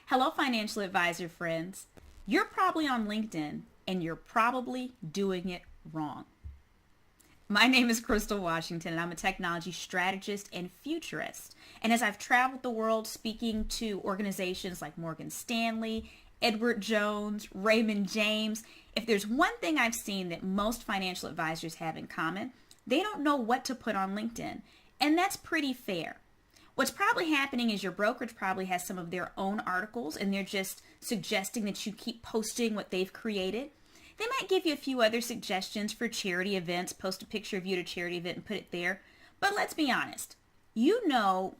Hello, financial advisor friends. You're probably on LinkedIn and you're probably doing it wrong. My name is Crystal Washington and I'm a technology strategist and futurist. And as I've traveled the world speaking to organizations like Morgan Stanley, Edward Jones, Raymond James, if there's one thing I've seen that most financial advisors have in common, they don't know what to put on LinkedIn. And that's pretty fair. What's probably happening is your brokerage probably has some of their own articles and they're just suggesting that you keep posting what they've created. They might give you a few other suggestions for charity events, post a picture of you at a charity event and put it there. But let's be honest, you know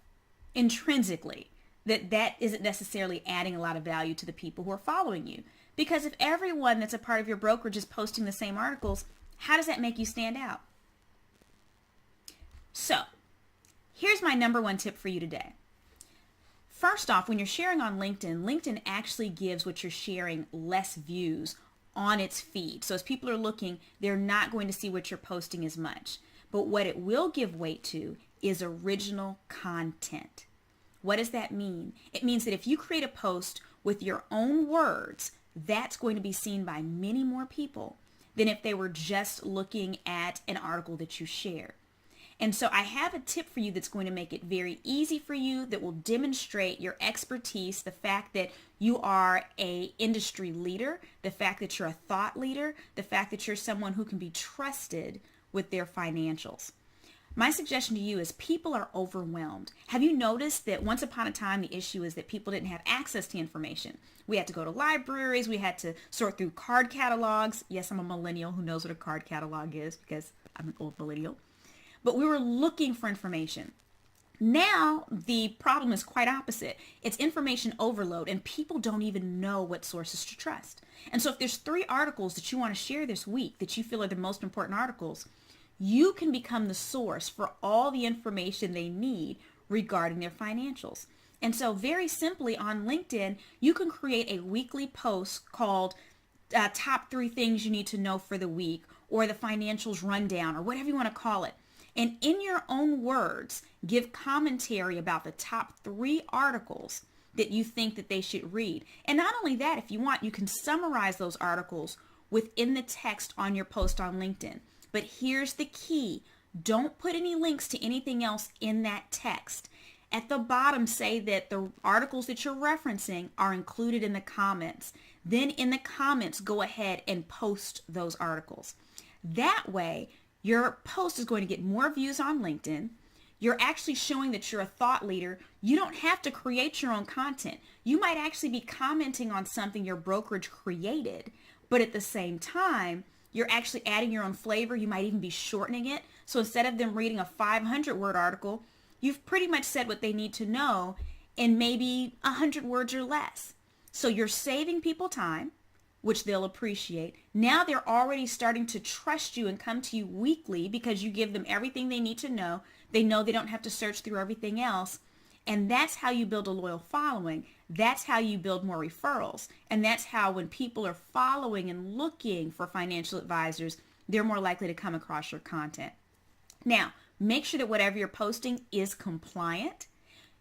intrinsically that that isn't necessarily adding a lot of value to the people who are following you. Because if everyone that's a part of your brokerage is posting the same articles, how does that make you stand out? So, here's my number one tip for you today. First off, when you're sharing on LinkedIn, LinkedIn actually gives what you're sharing less views on its feed. So as people are looking, they're not going to see what you're posting as much. But what it will give weight to is original content. What does that mean? It means that if you create a post with your own words, that's going to be seen by many more people than if they were just looking at an article that you share. And so I have a tip for you that's going to make it very easy for you, that will demonstrate your expertise, the fact that you are an industry leader, the fact that you're a thought leader, the fact that you're someone who can be trusted with their financials. My suggestion to you is people are overwhelmed. Have you noticed that once upon a time the issue is that people didn't have access to information? We had to go to libraries, we had to sort through card catalogs. Yes, I'm a millennial who knows what a card catalog is because I'm an old millennial. But we were looking for information. Now, the problem is quite opposite. It's information overload, and people don't even know what sources to trust. And so if there's 3 articles that you want to share this week that you feel are the most important articles, you can become the source for all the information they need regarding their financials. And so very simply on LinkedIn, you can create a weekly post called Top 3 Things You Need to Know for the Week, or the Financials Rundown, or whatever you want to call it. And in your own words, give commentary about the top 3 articles that you think that they should read. And not only that, if you want, you can summarize those articles within the text on your post on LinkedIn. But here's the key. Don't put any links to anything else in that text. At the bottom, say that the articles that you're referencing are included in the comments. Then in the comments, go ahead and post those articles. That way, your post is going to get more views on LinkedIn. You're actually showing that you're a thought leader. You don't have to create your own content. You might actually be commenting on something your brokerage created, but at the same time, you're actually adding your own flavor. You might even be shortening it. So instead of them reading a 500-word article, you've pretty much said what they need to know in maybe 100 words or less. So you're saving people time, which they'll appreciate. Now they're already starting to trust you and come to you weekly because you give them everything they need to know. They know they don't have to search through everything else. And that's how you build a loyal following. That's how you build more referrals. And that's how when people are following and looking for financial advisors, they're more likely to come across your content. Now, make sure that whatever you're posting is compliant.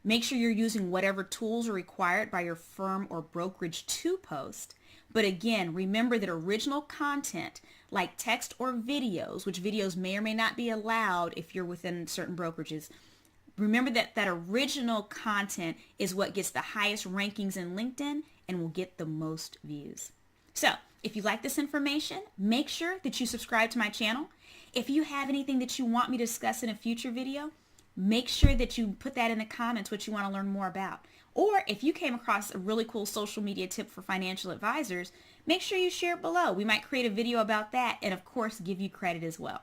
Make sure you're using whatever tools are required by your firm or brokerage to post. But again, remember that original content like text or videos, which videos may or may not be allowed if you're within certain brokerages, remember that that original content is what gets the highest rankings in LinkedIn and will get the most views. So if you like this information, make sure that you subscribe to my channel. If you have anything that you want me to discuss in a future video, make sure that you put that in the comments what you want to learn more about. Or if you came across a really cool social media tip for financial advisors, make sure you share it below. We might create a video about that and of course give you credit as well.